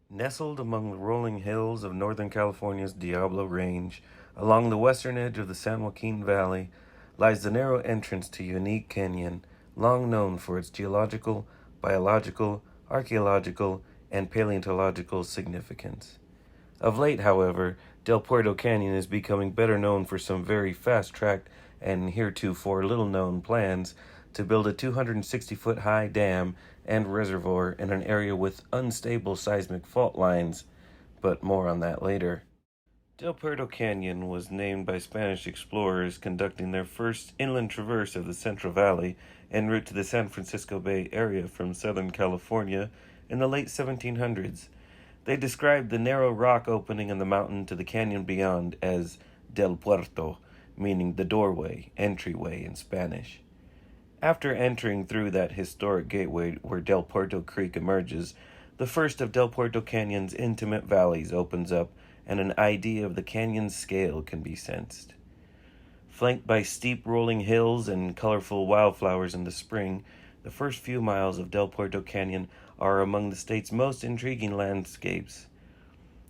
Nestled among the rolling hills of Northern California's Diablo Range, along the western edge of the San Joaquin Valley, lies the narrow entrance to Unique Canyon, long known for its geological, biological, archaeological, and paleontological significance. Of late, however, Del Puerto Canyon is becoming better known for some very fast-tracked and heretofore little-known plans to build a 260-foot high dam and reservoir in an area with unstable seismic fault lines, but more on that later. Del Puerto Canyon was named by Spanish explorers conducting their first inland traverse of the Central Valley en route to the San Francisco Bay Area from Southern California in the late 1700s. They described the narrow rock opening in the mountain to the canyon beyond as Del Puerto, meaning the doorway, entryway in Spanish. After entering through that historic gateway where Del Puerto Creek emerges, the first of Del Puerto Canyon's intimate valleys opens up and an idea of the canyon's scale can be sensed. Flanked by steep rolling hills and colorful wildflowers in the spring, the first few miles of Del Puerto Canyon are among the state's most intriguing landscapes.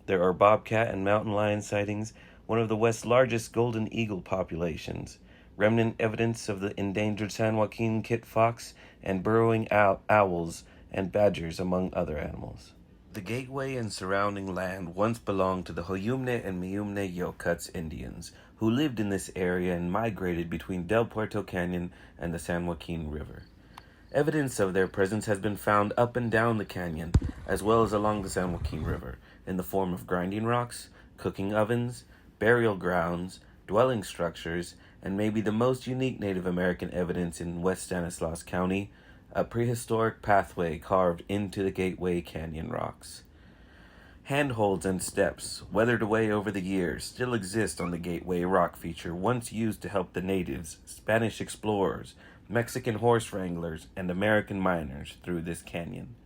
There are bobcat and mountain lion sightings, one of the West's largest golden eagle populations, remnant evidence of the endangered San Joaquin kit fox, and burrowing owls and badgers, among other animals. The gateway and surrounding land once belonged to the Hoyumne and Miumne Yokuts Indians, who lived in this area and migrated between Del Puerto Canyon and the San Joaquin River. Evidence of their presence has been found up and down the canyon, as well as along the San Joaquin River, in the form of grinding rocks, cooking ovens, burial grounds, dwelling structures, and maybe the most unique Native American evidence in West Stanislaus County, a prehistoric pathway carved into the Gateway Canyon rocks. Handholds and steps, weathered away over the years, still exist on the Gateway rock feature once used to help the natives, Spanish explorers, Mexican horse wranglers, and American miners through this canyon.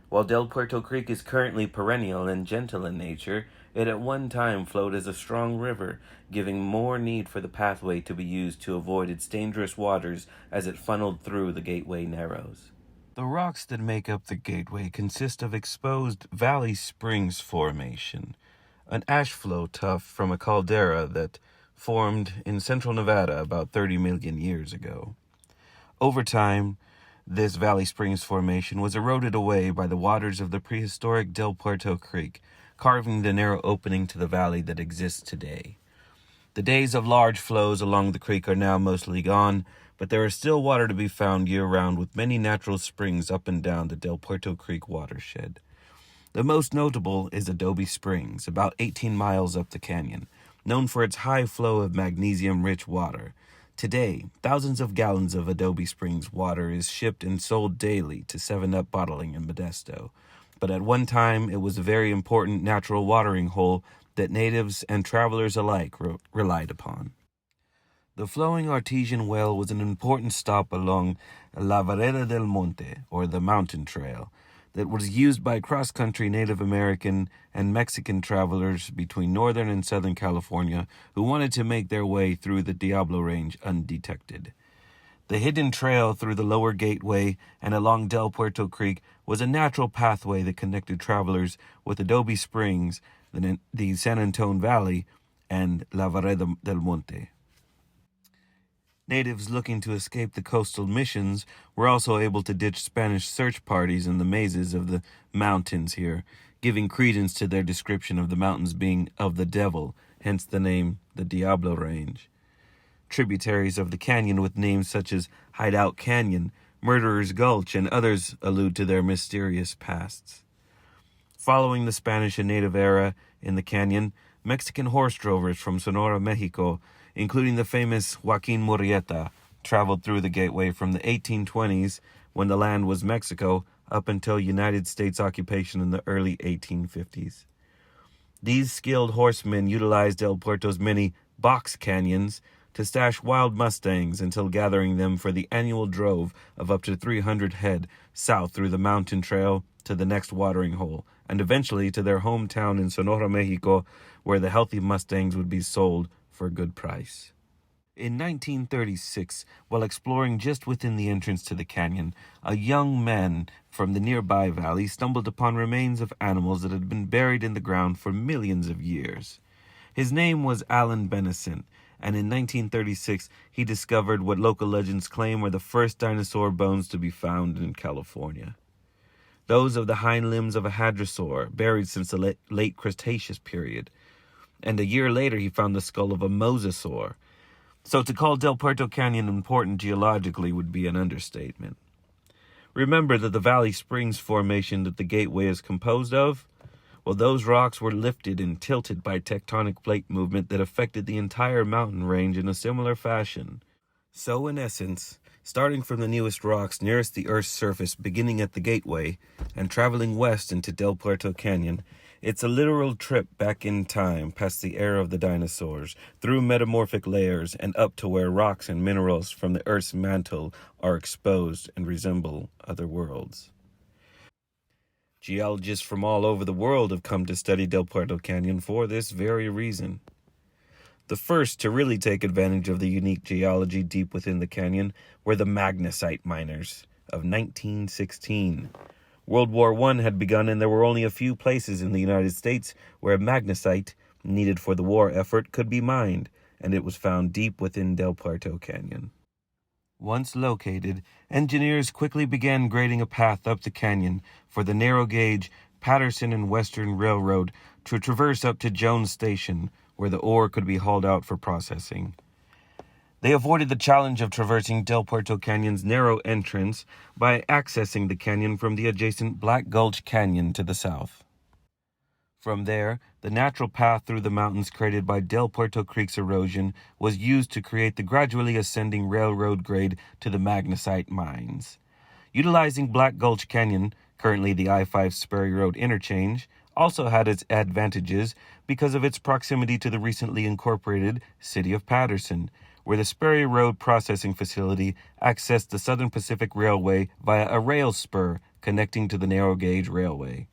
While Del Puerto Creek is currently perennial and gentle in nature, it at one time flowed as a strong river, giving more need for the pathway to be used to avoid its dangerous waters as it funneled through the Gateway Narrows. The rocks that make up the Gateway consist of exposed Valley Springs Formation, an ash flow tuff from a caldera that formed in central Nevada about 30 million years ago. Over time, this Valley Springs Formation was eroded away by the waters of the prehistoric Del Puerto Creek, carving the narrow opening to the valley that exists today. The days of large flows along the creek are now mostly gone, but there is still water to be found year-round with many natural springs up and down the Del Puerto Creek watershed. The most notable is Adobe Springs, about 18 miles up the canyon, known for its high flow of magnesium-rich water. Today, thousands of gallons of Adobe Springs water is shipped and sold daily to 7-Up Bottling in Modesto. But at one time, it was a very important natural watering hole that natives and travelers alike relied upon. The flowing artesian well was an important stop along La Vereda del Monte, or the mountain trail, that was used by cross-country Native American and Mexican travelers between northern and southern California who wanted to make their way through the Diablo Range undetected. The hidden trail through the lower gateway and along Del Puerto Creek was a natural pathway that connected travelers with Adobe Springs, the San Antone Valley, and La Vereda del Monte. Natives looking to escape the coastal missions were also able to ditch Spanish search parties in the mazes of the mountains here, giving credence to their description of the mountains being of the devil, hence the name the Diablo Range. Tributaries of the canyon with names such as Hideout Canyon, Murderer's Gulch, and others allude to their mysterious pasts. Following the Spanish and Native era in the canyon, Mexican horse drovers from Sonora, Mexico, including the famous Joaquin Murrieta, traveled through the gateway from the 1820s, when the land was Mexico, up until United States occupation in the early 1850s. These skilled horsemen utilized El Puerto's many box canyons to stash wild mustangs until gathering them for the annual drove of up to 300 head south through the mountain trail to the next watering hole, and eventually to their hometown in Sonora, Mexico, where the healthy mustangs would be sold for a good price. In 1936, while exploring just within the entrance to the canyon, a young man from the nearby valley stumbled upon remains of animals that had been buried in the ground for millions of years. His name was Alan Benison, and in 1936 he discovered what local legends claim were the first dinosaur bones to be found in California. Those of the hind limbs of a hadrosaur, buried since the late Cretaceous period. And a year later he found the skull of a mosasaur. So to call Del Puerto Canyon important geologically would be an understatement. Remember that the Valley Springs Formation that the Gateway is composed of? Well, those rocks were lifted and tilted by tectonic plate movement that affected the entire mountain range in a similar fashion. So, in essence, starting from the newest rocks nearest the Earth's surface beginning at the Gateway and traveling west into Del Puerto Canyon, it's a literal trip back in time past the era of the dinosaurs, through metamorphic layers and up to where rocks and minerals from the Earth's mantle are exposed and resemble other worlds. Geologists from all over the world have come to study Del Puerto Canyon for this very reason. The first to really take advantage of the unique geology deep within the canyon were the magnesite miners of 1916. World War I had begun, and there were only a few places in the United States where magnesite, needed for the war effort, could be mined, and it was found deep within Del Puerto Canyon. Once located, engineers quickly began grading a path up the canyon for the narrow-gauge Patterson and Western Railroad to traverse up to Jones Station, where the ore could be hauled out for processing. They avoided the challenge of traversing Del Puerto Canyon's narrow entrance by accessing the canyon from the adjacent Black Gulch Canyon to the south. From there, the natural path through the mountains created by Del Puerto Creek's erosion was used to create the gradually ascending railroad grade to the magnesite mines. Utilizing Black Gulch Canyon, currently the I-5 Sperry Road interchange, also had its advantages because of its proximity to the recently incorporated city of Patterson, where the Sperry Road processing facility accessed the Southern Pacific Railway via a rail spur connecting to the narrow-gauge railway.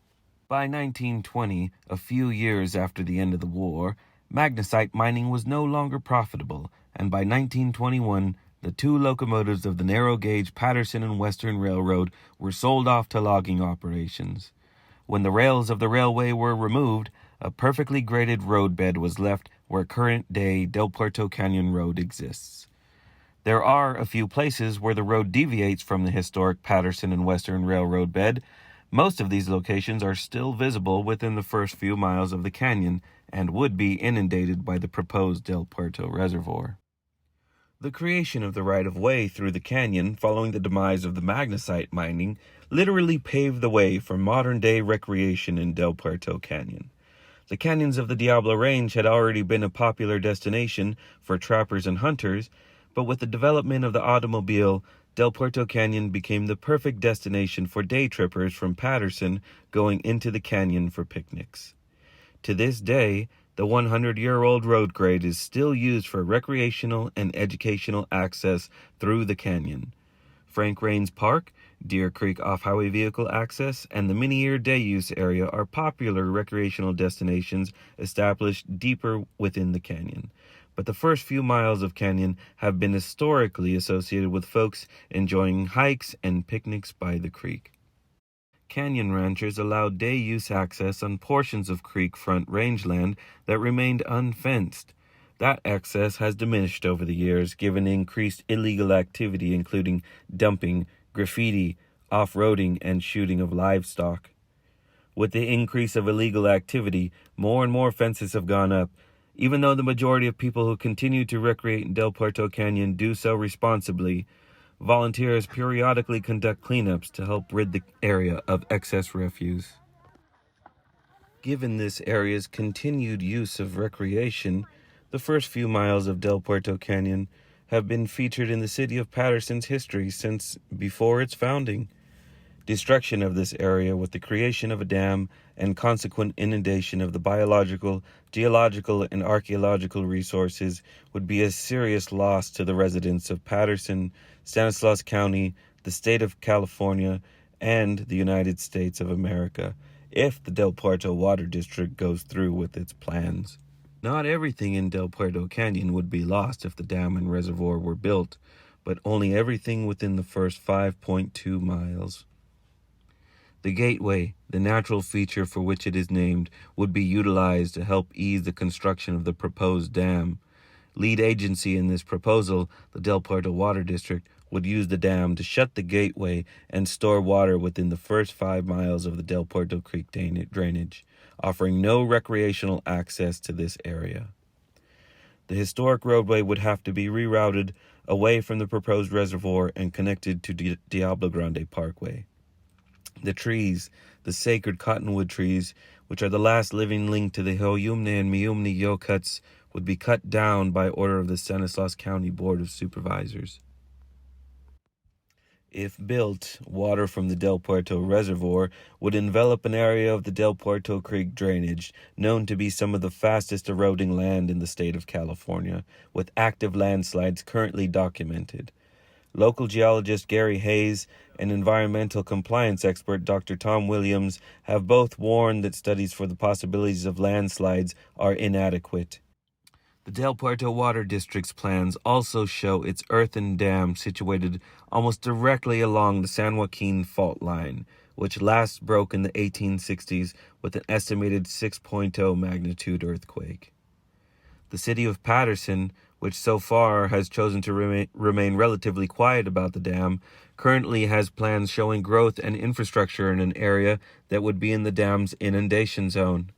By 1920, a few years after the end of the war, magnesite mining was no longer profitable, and by 1921, the two locomotives of the narrow-gauge Patterson and Western Railroad were sold off to logging operations. When the rails of the railway were removed, a perfectly graded roadbed was left where current-day Del Puerto Canyon Road exists. There are a few places where the road deviates from the historic Patterson and Western Railroad bed. Most of these locations are still visible within the first few miles of the canyon and would be inundated by the proposed Del Puerto Reservoir. The creation of the right-of-way through the canyon following the demise of the magnesite mining literally paved the way for modern-day recreation in Del Puerto Canyon. The canyons of the Diablo Range had already been a popular destination for trappers and hunters, but with the development of the automobile, Del Puerto Canyon became the perfect destination for day trippers from Patterson going into the canyon for picnics. To this day, the 100-year-old road grade is still used for recreational and educational access through the canyon. Frank Rains Park, Deer Creek off-highway vehicle access, and the Mini-Ear Day Use area are popular recreational destinations established deeper within the canyon. But the first few miles of canyon have been historically associated with folks enjoying hikes and picnics by the creek. Canyon ranchers allowed day-use access on portions of creek front rangeland that remained unfenced. That access has diminished over the years, given increased illegal activity including dumping, graffiti, off-roading, and shooting of livestock. With the increase of illegal activity, more and more fences have gone up. Even though the majority of people who continue to recreate in Del Puerto Canyon do so responsibly, volunteers periodically conduct cleanups to help rid the area of excess refuse. Given this area's continued use of recreation, the first few miles of Del Puerto Canyon have been featured in the city of Patterson's history since before its founding. Destruction of this area with the creation of a dam and consequent inundation of the biological, geological, and archaeological resources would be a serious loss to the residents of Patterson, Stanislaus County, the state of California, and the United States of America, if the Del Puerto Water District goes through with its plans. Not everything in Del Puerto Canyon would be lost if the dam and reservoir were built, but only everything within the first 5.2 miles. The gateway, the natural feature for which it is named, would be utilized to help ease the construction of the proposed dam. Lead agency in this proposal, the Del Puerto Water District, would use the dam to shut the gateway and store water within the first 5 miles of the Del Puerto Creek drainage, offering no recreational access to this area. The historic roadway would have to be rerouted away from the proposed reservoir and connected to Diablo Grande Parkway. The trees, the sacred cottonwood trees, which are the last living link to the Hoyumne and Miumne Yokuts, would be cut down by order of the Stanislaus County Board of Supervisors. If built, water from the Del Puerto Reservoir would envelop an area of the Del Puerto Creek drainage, known to be some of the fastest eroding land in the state of California, with active landslides currently documented. Local geologist Gary Hayes and environmental compliance expert Dr. Tom Williams have both warned that studies for the possibilities of landslides are inadequate. The Del Puerto Water District's plans also show its earthen dam situated almost directly along the San Joaquin fault line, which last broke in the 1860s with an estimated 6.0 magnitude earthquake. The city of Patterson, which so far has chosen to remain relatively quiet about the dam, currently has plans showing growth and infrastructure in an area that would be in the dam's inundation zone.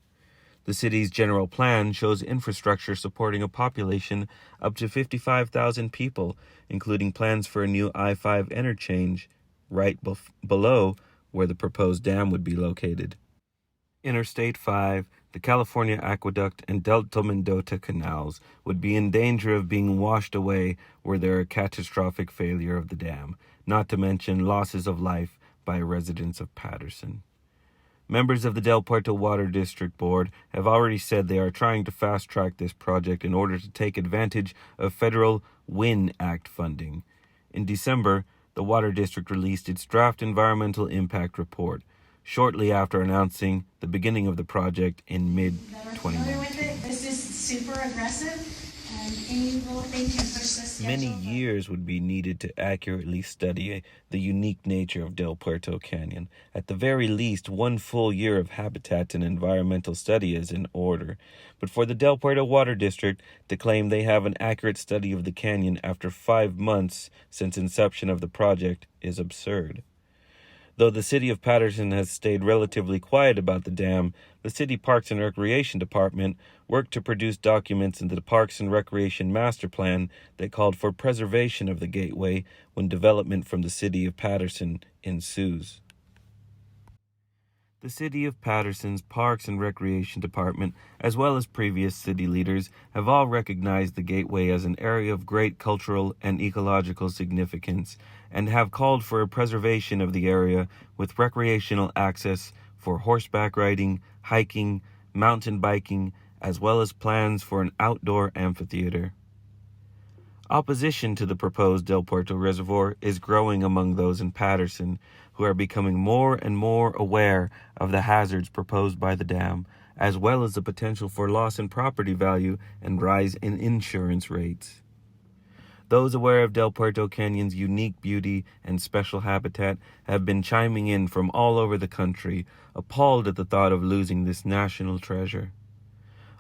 The city's general plan shows infrastructure supporting a population up to 55,000 people, including plans for a new I-5 interchange right below where the proposed dam would be located. Interstate 5, the California Aqueduct, and Delta Mendota canals would be in danger of being washed away were there a catastrophic failure of the dam, not to mention losses of life by residents of Patterson. Members of the Del Puerto Water District Board have already said they are trying to fast-track this project in order to take advantage of federal WIN Act funding. In December, the Water District released its draft environmental impact report, shortly after announcing the beginning of the project in mid-2019. This is super aggressive, and any little thing can push this schedule. Many years would be needed to accurately study the unique nature of Del Puerto Canyon. At the very least, 1 full year of habitat and environmental study is in order. But for the Del Puerto Water District to claim they have an accurate study of the canyon after 5 months since inception of the project is absurd. Though the city of Patterson has stayed relatively quiet about the dam, the city Parks and Recreation Department worked to produce documents in the Parks and Recreation Master Plan that called for preservation of the gateway when development from the city of Patterson ensues. The city of Patterson's Parks and Recreation Department, as well as previous city leaders, have all recognized the gateway as an area of great cultural and ecological significance, and have called for a preservation of the area with recreational access for horseback riding, hiking, mountain biking, as well as plans for an outdoor amphitheater. Opposition to the proposed Del Puerto Reservoir is growing among those in Patterson, who are becoming more and more aware of the hazards proposed by the dam, as well as the potential for loss in property value and rise in insurance rates. Those aware of Del Puerto Canyon's unique beauty and special habitat have been chiming in from all over the country, appalled at the thought of losing this national treasure.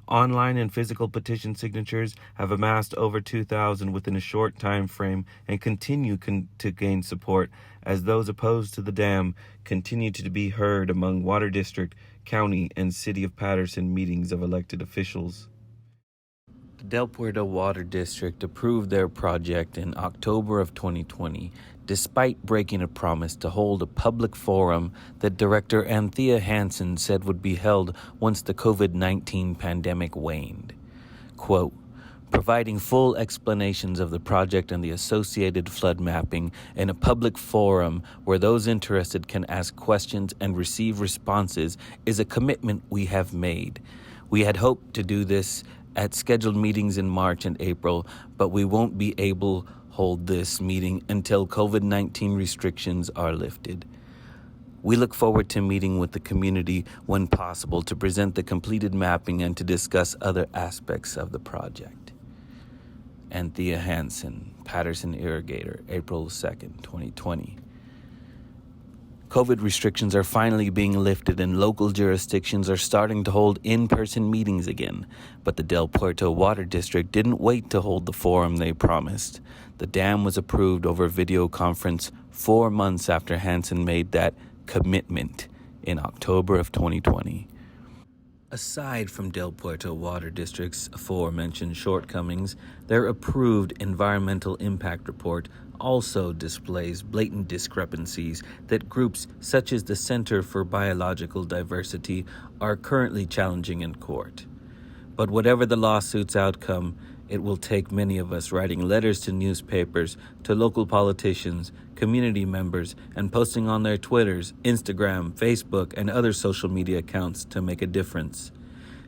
Online and physical petition signatures have amassed over 2,000 within a short time frame and continue to gain support as those opposed to the dam continue to be heard among Water District, County, and City of Patterson meetings of elected officials. The Del Puerto Water District approved their project in October of 2020, despite breaking a promise to hold a public forum that Director Anthea Hansen said would be held once the COVID-19 pandemic waned. Quote, providing full explanations of the project and the associated flood mapping in a public forum where those interested can ask questions and receive responses is a commitment we have made. We had hoped to do this at scheduled meetings in March and April, but we won't be able to hold this meeting until COVID-19 restrictions are lifted. We look forward to meeting with the community when possible to present the completed mapping and to discuss other aspects of the project. Anthea Hansen, Patterson Irrigator, April 2nd, 2020. COVID restrictions are finally being lifted and local jurisdictions are starting to hold in-person meetings again. But the Del Puerto Water District didn't wait to hold the forum they promised. The dam was approved over video conference 4 months after Hansen made that commitment in October of 2020. Aside from Del Puerto Water District's aforementioned shortcomings, their approved environmental impact report also displays blatant discrepancies that groups such as the Center for Biological Diversity are currently challenging in court. But whatever the lawsuit's outcome, it will take many of us writing letters to newspapers, to local politicians, community members, and posting on their Twitters, Instagram, Facebook, and other social media accounts to make a difference.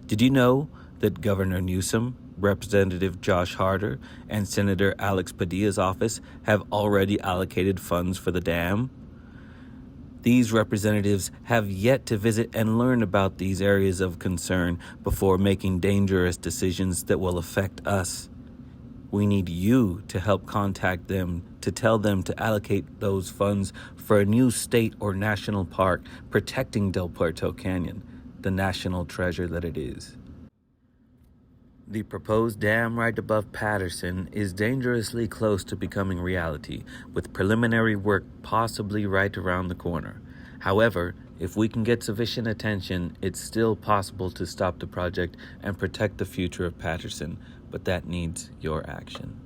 Did you know that Governor Newsom, Representative Josh Harder, and Senator Alex Padilla's office have already allocated funds for the dam? These representatives have yet to visit and learn about these areas of concern before making dangerous decisions that will affect us. We need you to help contact them to tell them to allocate those funds for a new state or national park protecting Del Puerto Canyon, the national treasure that it is. The proposed dam right above Patterson is dangerously close to becoming reality, with preliminary work possibly right around the corner. However, if we can get sufficient attention, it's still possible to stop the project and protect the future of Patterson, but that needs your action.